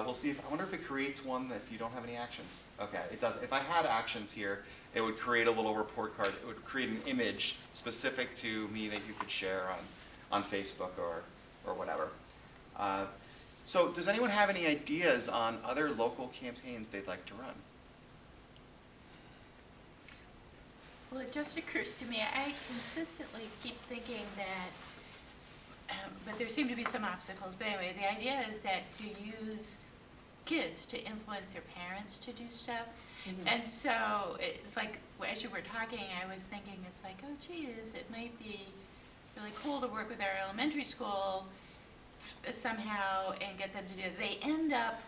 we'll see. I wonder if it creates one if you don't have any actions. Okay, it does. If I had actions here, it would create a little report card. It would create an image specific to me that you could share on Facebook or whatever. So does anyone have any ideas on other local campaigns they'd like to run? Well, it just occurs to me, I consistently keep thinking that, but there seem to be some obstacles, but anyway, the idea is that you use kids to influence their parents to do stuff. Mm-hmm. And so, like, as you were talking, I was thinking, it's like, oh geez, it might be really cool to work with our elementary school somehow and get them to do it. They end up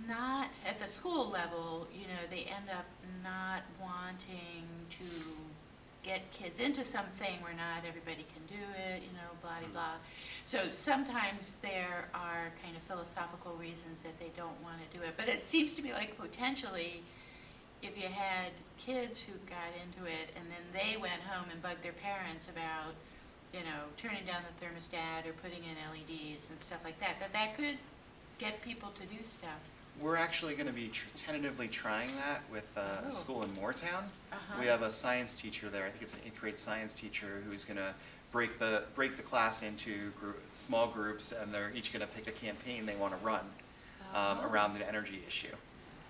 not, at the school level, they end up not wanting to get kids into something where not everybody can do it, blah, blah, blah. So sometimes there are kind of philosophical reasons that they don't want to do it. But it seems to me like potentially, if you had kids who got into it and then they went home and bugged their parents about, turning down the thermostat or putting in LEDs and stuff like that, that could get people to do stuff. We're actually going to be tentatively trying that with a school in Moortown. Uh-huh. We have a science teacher there. I think it's an 8th grade science teacher who's going to break the class into small groups, and they're each going to pick a campaign they want to run around an energy issue.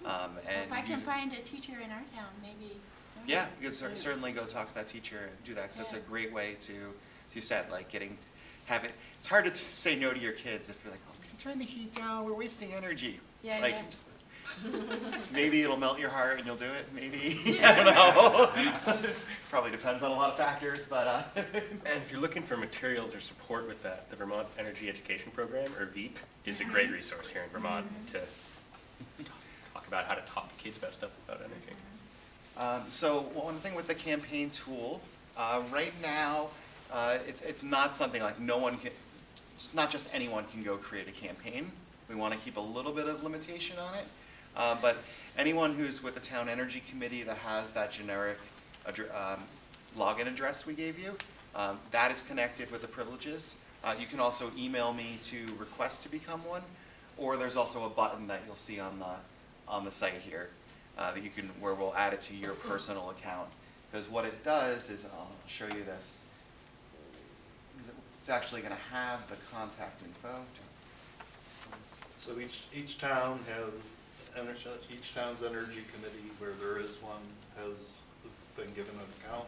Well, if I can find a teacher in our town, maybe Yeah, you could certainly go talk to that teacher and do that, because that's a great way to set, like, it's hard to say no to your kids if you're like, oh, can you turn the heat down, we're wasting energy. Yeah, Like, yeah. just, maybe it'll melt your heart and you'll do it, maybe, I don't know. Probably depends on a lot of factors, but, And if you're looking for materials or support with that, the Vermont Energy Education Program, or VEEP, is a great resource here in Vermont to talk about how to talk to kids about stuff about energy. So one thing with the campaign tool, right now, it's not something like it's not just anyone can go create a campaign. We want to keep a little bit of limitation on it. But anyone who's with the town energy committee that has that generic login address we gave you, that is connected with the privileges. You can also email me to request to become one, or there's also a button that you'll see on the site here that you can, where we'll add it to your personal account. Because what it does is, I'll show you this. It's actually going to have the contact info. So each town has, each town's energy committee, where there is one, has been given an account?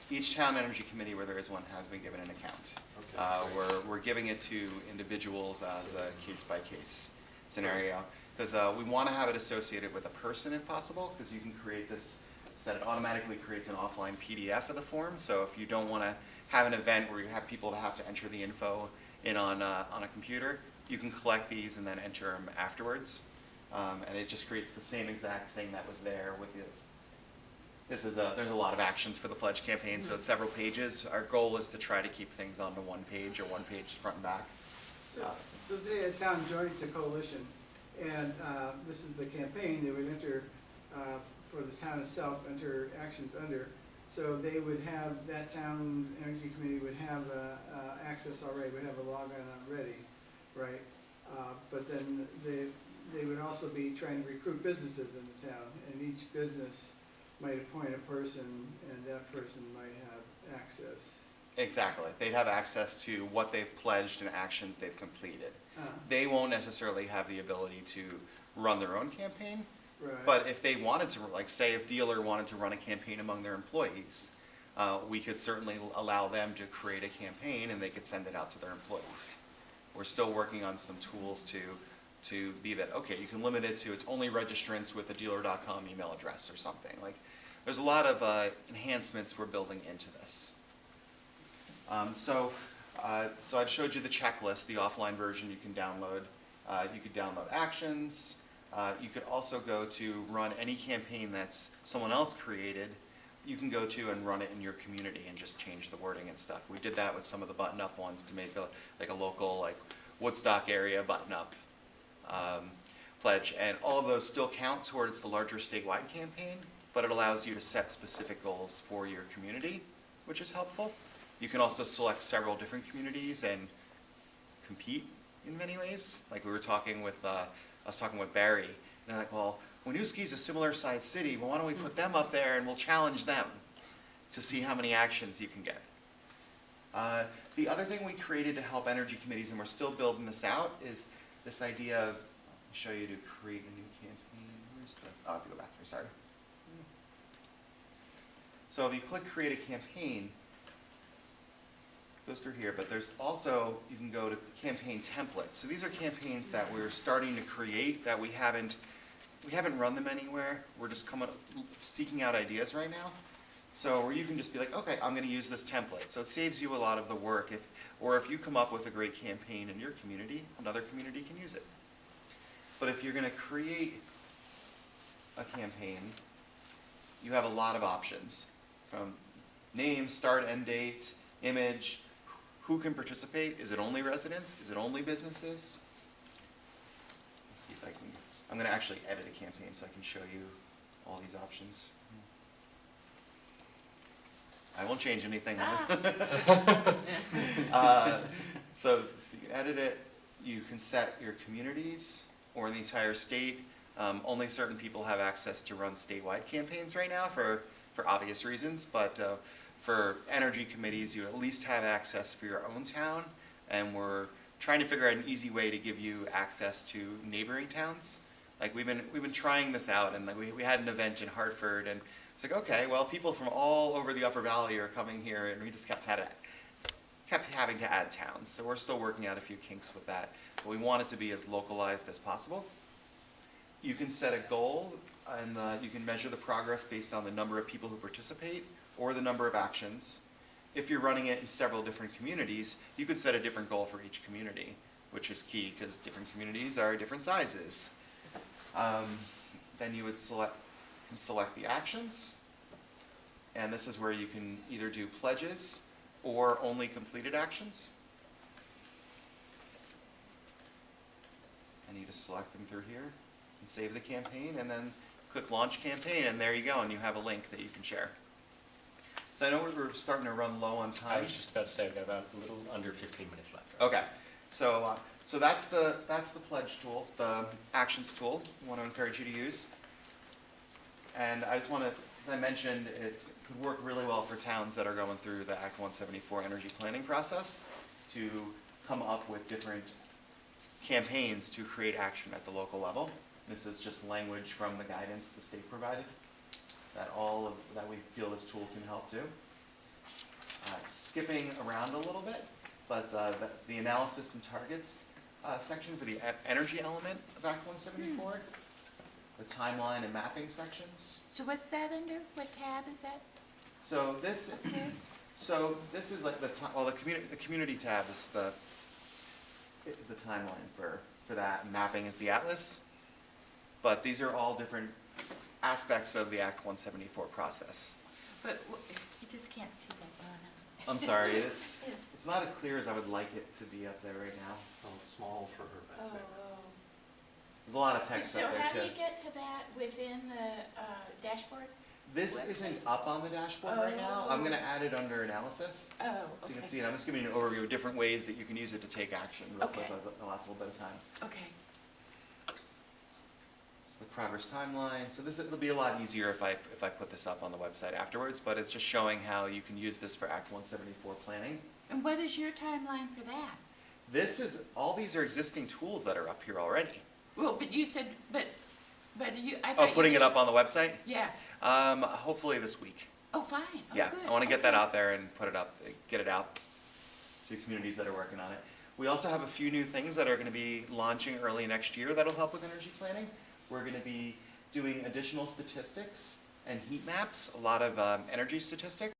Each town energy committee where there is one has been given an account. Okay. We're giving it to individuals as a case-by-case scenario. Because we want to have it associated with a person if possible, because you can create this, so that it automatically creates an offline PDF of the form. So if you don't want to have an event where you have people that have to enter the info in on a computer, you can collect these and then enter them afterwards. And it just creates the same exact thing that was there with the, there's a lot of actions for the pledge campaign, so it's several pages. Our goal is to try to keep things onto one page or one page front and back. So say a town joins a coalition, and this is the campaign, they would enter, for the town itself, enter actions under. So they would have, that town energy committee would have access already, would have a login already, right? But then they would also be trying to recruit businesses in the town, and each business might appoint a person, and that person might have access. Exactly. They'd have access to what they've pledged and actions they've completed. They won't necessarily have the ability to run their own campaign, Right. but if they wanted to, like say if Dealer wanted to run a campaign among their employees, we could certainly allow them to create a campaign and they could send it out to their employees. We're still working on some tools to be that, okay, you can limit it to it's only registrants with a dealer.com email address or something. Like, there's a lot of enhancements we're building into this. So I showed you the checklist, the offline version you can download. You could download actions. You could also go to run any campaign that's someone else created. You can go to and run it in your community and just change the wording and stuff. We did that with some of the button-up ones to make like a local, like Woodstock area button-up pledge. And all of those still count towards the larger statewide campaign, but it allows you to set specific goals for your community, which is helpful. You can also select several different communities and compete in many ways. Like we were talking with, I was talking with Barry, and they're like, well, Winooski's a similar sized city, well, why don't we put them up there and we'll challenge them to see how many actions you can get. The other thing we created to help energy committees, and we're still building this out, is this idea of, I'll show you to create a new campaign. Where's the, oh, I have to go back here, sorry. So if you click create a campaign, it goes through here, but there's also, you can go to campaign templates. So these are campaigns that we're starting to create that we haven't run them anywhere. We're just seeking out ideas right now. So where you can just be like, okay, I'm going to use this template. So it saves you a lot of the work. If you come up with a great campaign in your community, another community can use it. But if you're going to create a campaign, you have a lot of options. From name, start, end date, image, who can participate? Is it only residents? Is it only businesses? Let's see if I can, I'm going to actually edit a campaign so I can show you all these options. I won't change anything. So you can edit it. You can set your communities or in the entire state. Only certain people have access to run statewide campaigns right now for obvious reasons, but for energy committees, you at least have access for your own town, and we're trying to figure out an easy way to give you access to neighboring towns. Like we've been trying this out, and like we had an event in Hartford, and It's like, okay, well, people from all over the Upper Valley are coming here, and we just kept having to add towns. So we're still working out a few kinks with that. But we want it to be as localized as possible. You can set a goal, and you can measure the progress based on the number of people who participate or the number of actions. If you're running it in several different communities, you could set a different goal for each community, which is key because different communities are different sizes. Then you would select the actions, and this is where you can either do pledges or only completed actions. And you just select them through here and save the campaign, and then click Launch Campaign, and there you go, and you have a link that you can share. So I know we're starting to run low on I time. was just about to say, I've got about a little under 15 minutes left. Okay, so that's the pledge tool, the actions tool. I want to encourage you to use. And I just want to, as I mentioned, it could work really well for towns that are going through the Act 174 energy planning process to come up with different campaigns to create action at the local level. This is just language from the guidance the state provided that we feel this tool can help do. Skipping around a little bit, but the analysis and targets section for the energy element of Act 174, the timeline and mapping sections. So what's that under? What tab is that? So this is like the community tab is the timeline for that. And mapping is the atlas, but these are all different aspects of the Act 174 process. But you just can't see that well enough. I'm sorry, it's not as clear as I would like it to be up there right now. Oh, it's small for her back there. There's a lot of text So up there how do too. you get to that within the dashboard? This isn't up on the dashboard right now. I'm going to add it under analysis. Oh, So okay. you can see it. I'm just giving you an overview of different ways that you can use it to take action real quick. Okay. The last little bit of time. Okay. So the progress timeline. So it'll be a lot easier if I put this up on the website afterwards, but it's just showing how you can use this for Act 174 planning. And what is your timeline for that? All these are existing tools that are up here already. Well, but you said, I Oh, thought you putting it just- up on the website? Yeah. Hopefully this week. Oh, fine. Oh, Yeah, good. I want to get that Okay. out there and put it up, get it out to communities that are working on it. We also have a few new things that are going to be launching early next year that'll help with energy planning. We're going to be doing additional statistics and heat maps, a lot of energy statistics.